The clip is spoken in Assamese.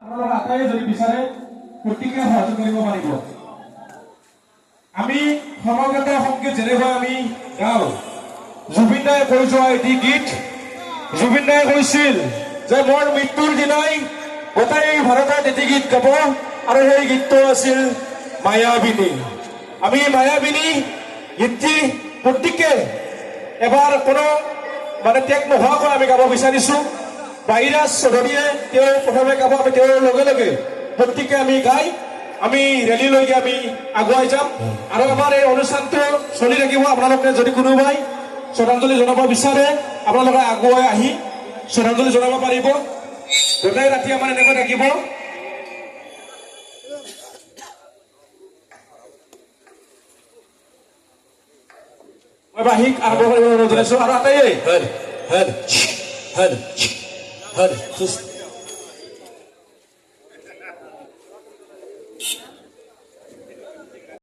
আপোনালোকে আটাইয়ে যদি বিচাৰে প্ৰত্যেকে সহযোগ কৰিব পাৰিব। আমি সমবেত সংগীত যেনেকৈ আমি গাওঁ, জুবিন দাই কৈ যোৱা এটি গীত, জুবিন দাই কৈছিল যে মোৰ মৃত্যুৰ দিনাই গোটেই ভাৰতত এটি গীত গাব, আৰু সেই গীতটো আছিল মায়াবিনী। আমি মায়াবিনী গীতটি প্ৰত্যেকে এবাৰ কোনো মানে ত্যাগ নোহোৱাকৈ আমি গাব বিচাৰিছো। বাহিৰাজ চৌধুৰীয়ে তেওঁ প্ৰথমে গাব, আমি তেওঁৰ লগে লগে প্ৰত্যেকে আমি গাই আমি ৰেলীলৈকে আমি আগুৱাই যাম। আৰু আমাৰ এই অনুষ্ঠানটো চলি থাকিব। আপোনালোকে যদি কোনোবাই শ্ৰদ্ধাঞ্জলি জনাব বিচাৰে আপোনালোকে আগুৱাই আহি শ্ৰদ্ধাঞ্জলি জনাব পাৰিব। গোটেই ৰাতি আমাৰ এনেকৈ থাকিব। মই বাহিক আৰম্ভ কৰিবলৈ অনুৰোধ জনাইছো। আৰু আটাইয়ে